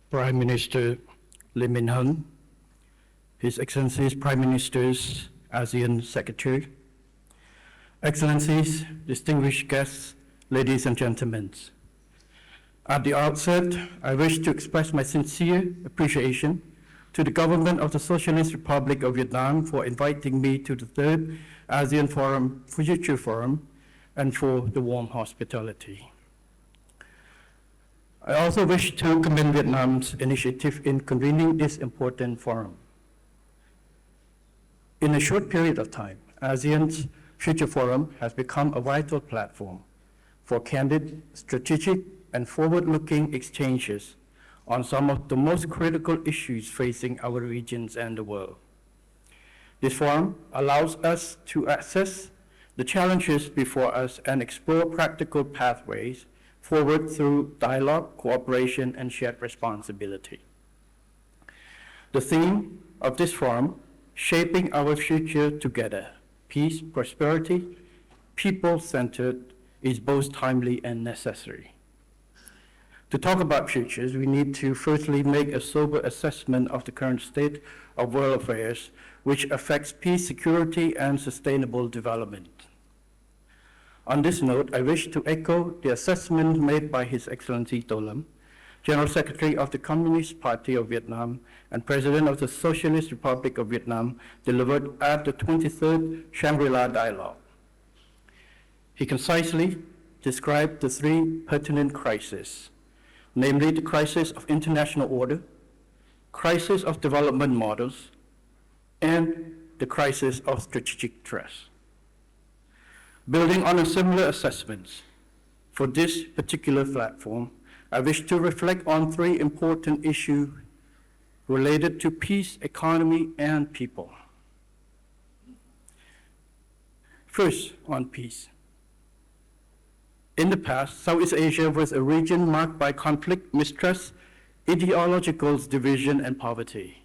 Prime Minister Lim Min Hun, His Excellencies Prime Ministers, ASEAN Secretary, Excellencies, distinguished guests, ladies and gentlemen. At the outset, I wish to express my sincere appreciation to the government of the Socialist Republic of Vietnam for inviting me to the third ASEAN Forum, Future Forum, and for the warm hospitality. I also wish to commend Vietnam's initiative in convening this important forum. In a short period of time, ASEAN's Future Forum has become a vital platform for candid, strategic, and forward-looking exchanges on some of the most critical issues facing our regions and the world. This forum allows us to assess the challenges before us and explore practical pathways forward through dialogue, cooperation, and shared responsibility. The theme of this forum, Shaping Our Future Together, Peace, Prosperity, People-Centered, is both timely and necessary. To talk about futures, we need to firstly make a sober assessment of the current state of world affairs, which affects peace, security, and sustainable development. On this note, I wish to echo the assessment made by His Excellency To Lam, General Secretary of the Communist Party of Vietnam and President of the Socialist Republic of Vietnam, delivered at the 23rd Shangri-La Dialogue. He concisely described the three pertinent crises, namely the crisis of international order, crisis of development models, and the crisis of strategic trust. Building on a similar assessments for this particular platform, I wish to reflect on three important issues related to peace, economy, and people. First, on peace. In the past, Southeast Asia was a region marked by conflict, mistrust, ideological division, and poverty.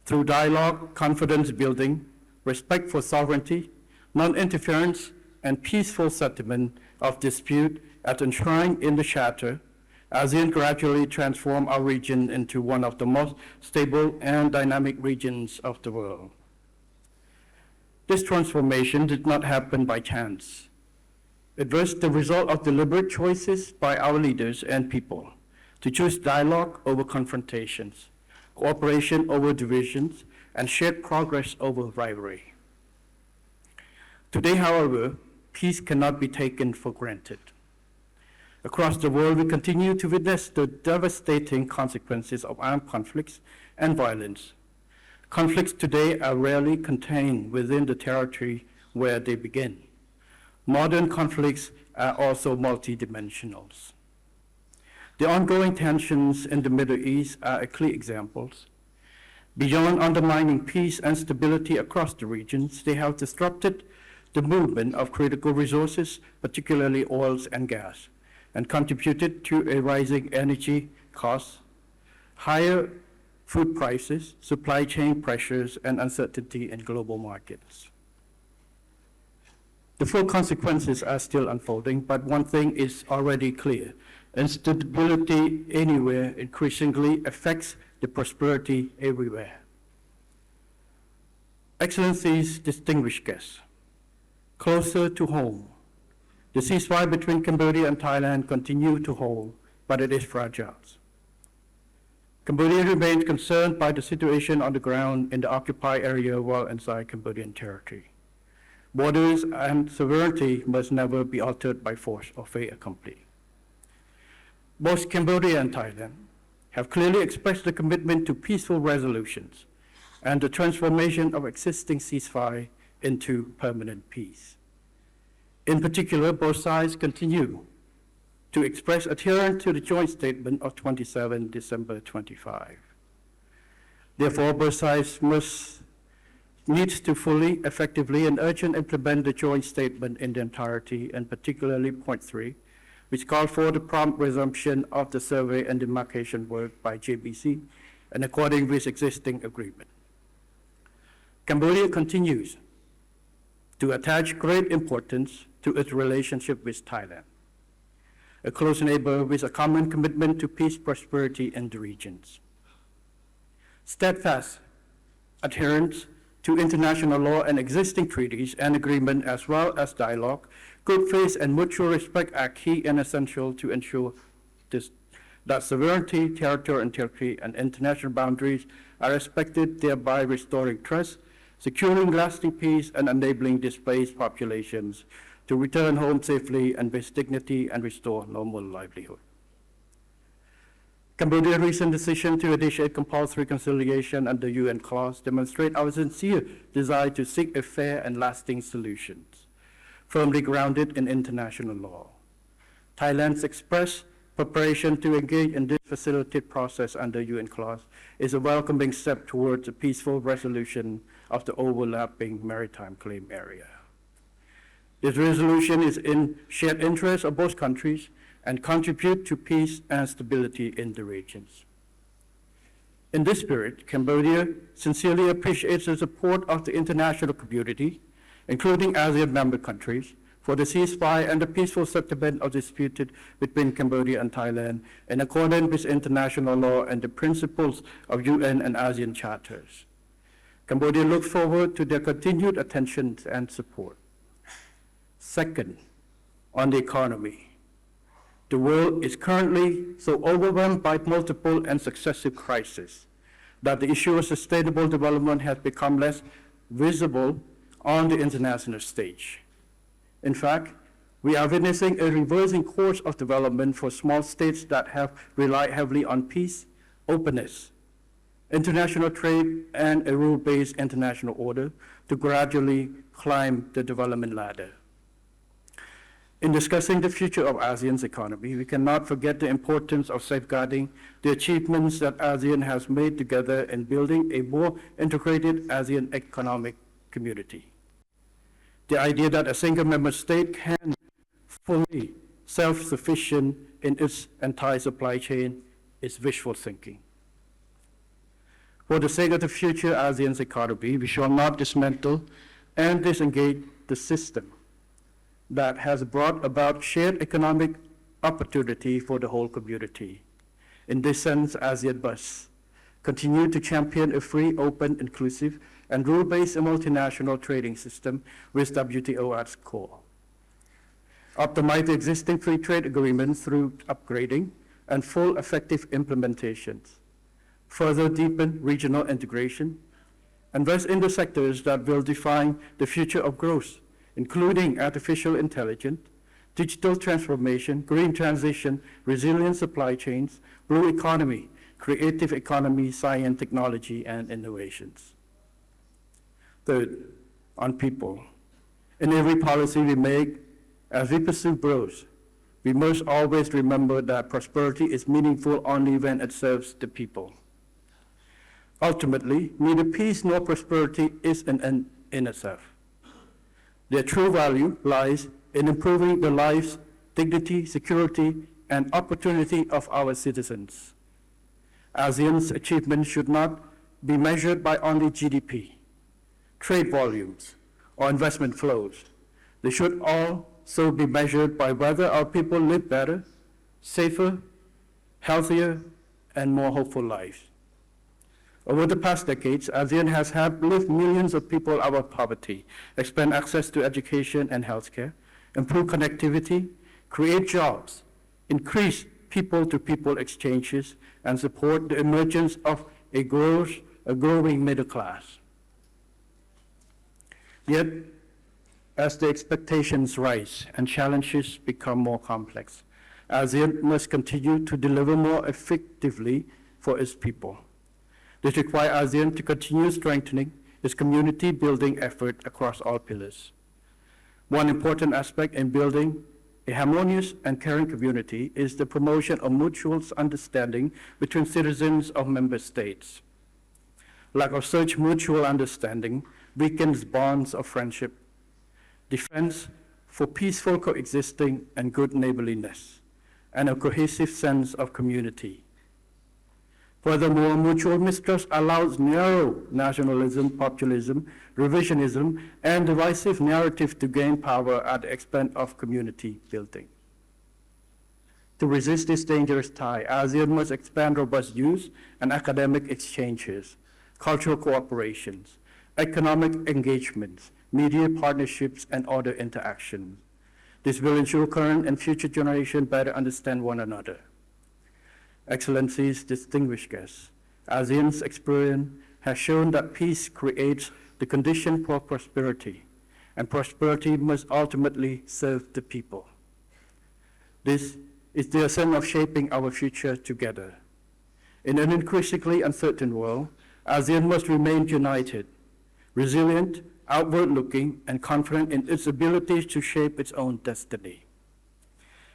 Through dialogue, confidence building, respect for sovereignty, non-interference, and peaceful settlement of dispute as enshrined in the Charter, ASEAN gradually transformed our region into one of the most stable and dynamic regions of the world. This transformation did not happen by chance. It was the result of deliberate choices by our leaders and people to choose dialogue over confrontations, cooperation over divisions, and shared progress over rivalry. Today, however, peace cannot be taken for granted. Across the world, we continue to witness the devastating consequences of armed conflicts and violence. Conflicts today are rarely contained within the territory where they begin. Modern conflicts are also multidimensional. The ongoing tensions in the Middle East are a clear example. Beyond undermining peace and stability across the regions, they have disrupted the movement of critical resources, particularly oils and gas, and contributed to a rising energy costs, higher food prices, supply chain pressures, and uncertainty in global markets. The full consequences are still unfolding, but one thing is already clear. Instability anywhere increasingly affects the prosperity everywhere. Excellencies, distinguished guests, closer to home, the ceasefire between Cambodia and Thailand continues to hold, but it is fragile. Cambodia remains concerned by the situation on the ground in the occupied area while inside Cambodian territory. Borders and sovereignty must never be altered by force or fait accompli. Both Cambodia and Thailand have clearly expressed the commitment to peaceful resolutions and the transformation of existing ceasefire into permanent peace. In particular, both sides continue to express adherence to the joint statement of 27 December 25. Therefore, both sides needs to fully, effectively, and urgently implement the joint statement in the entirety, and particularly point 3, which called for the prompt resumption of the survey and demarcation work by JBC, and according with existing agreement. Cambodia continues to attach great importance to its relationship with Thailand, a close neighbor with a common commitment to peace, prosperity, in the regions. Steadfast adherence to international law and existing treaties and agreements, as well as dialogue, good faith and mutual respect are key and essential to ensure that sovereignty, territorial integrity, and international boundaries are respected, thereby restoring trust, securing lasting peace, and enabling displaced populations to return home safely and with dignity and restore normal livelihood. Cambodia's recent decision to initiate compulsory reconciliation under UN clause demonstrates our sincere desire to seek a fair and lasting solution, firmly grounded in international law. Thailand's express preparation to engage in this facilitated process under UN clause is a welcoming step towards a peaceful resolution of the overlapping maritime claim area. This resolution is in shared interest of both countries and contribute to peace and stability in the regions. In this spirit, Cambodia sincerely appreciates the support of the international community, including ASEAN member countries, for the ceasefire and the peaceful settlement of disputes between Cambodia and Thailand in accordance with international law and the principles of UN and ASEAN charters. Cambodia looks forward to their continued attention and support. Second, on the economy. The world is currently so overwhelmed by multiple and successive crises that the issue of sustainable development has become less visible on the international stage. In fact, we are witnessing a reversing course of development for small states that have relied heavily on peace, openness, international trade, and a rule-based international order to gradually climb the development ladder. In discussing the future of ASEAN's economy, we cannot forget the importance of safeguarding the achievements that ASEAN has made together in building a more integrated ASEAN economic community. The idea that a single member state can fully self-sufficient in its entire supply chain is wishful thinking. For the sake of the future ASEAN's economy, we shall not dismantle and disengage the system that has brought about shared economic opportunity for the whole community. In this sense, ASEAN must continue to champion a free, open, inclusive, and rule-based multinational trading system with WTO at its core. Optimize the existing free trade agreements through upgrading and full effective implementations. Further deepen regional integration. Invest in the sectors that will define the future of growth, including artificial intelligence, digital transformation, green transition, resilient supply chains, blue economy, creative economy, science, technology, and innovations. Third, on people. In every policy we make, as we pursue growth, we must always remember that prosperity is meaningful only when it serves the people. Ultimately, neither peace nor prosperity is an end in itself. Their true value lies in improving the lives, dignity, security, and opportunity of our citizens. ASEAN's achievements should not be measured by only GDP, trade volumes, or investment flows. They should also be measured by whether our people live better, safer, healthier, and more hopeful lives. Over the past decades, ASEAN has helped lift millions of people out of poverty, expand access to education and healthcare, improve connectivity, create jobs, increase people-to-people exchanges, and support the emergence of a growing middle class. Yet, as the expectations rise and challenges become more complex, ASEAN must continue to deliver more effectively for its people. This requires ASEAN to continue strengthening its community-building effort across all pillars. One important aspect in building a harmonious and caring community is the promotion of mutual understanding between citizens of member states. Lack of such mutual understanding weakens bonds of friendship, defense for peaceful coexisting and good neighborliness, and a cohesive sense of community. Furthermore, mutual mistrust allows narrow nationalism, populism, revisionism, and divisive narrative to gain power at the expense of community building. To resist this dangerous tie, ASEAN must expand robust use and academic exchanges, cultural cooperations, economic engagements, media partnerships, and other interactions. This will ensure current and future generations better understand one another. Excellencies, distinguished guests, ASEAN's experience has shown that peace creates the condition for prosperity, and prosperity must ultimately serve the people. This is the essence of shaping our future together. In an increasingly uncertain world, ASEAN must remain united, resilient, outward-looking, and confident in its ability to shape its own destiny.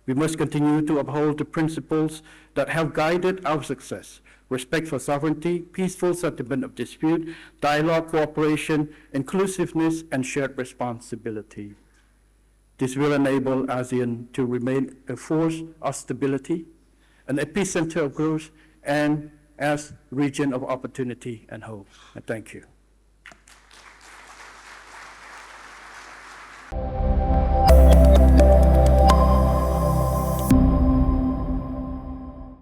We must continue to uphold the principles that have guided our success: respect for sovereignty, peaceful settlement of dispute, dialogue, cooperation, inclusiveness, and shared responsibility. This will enable ASEAN to remain a force of stability, an epicenter of growth, and as a region of opportunity and hope. And thank you.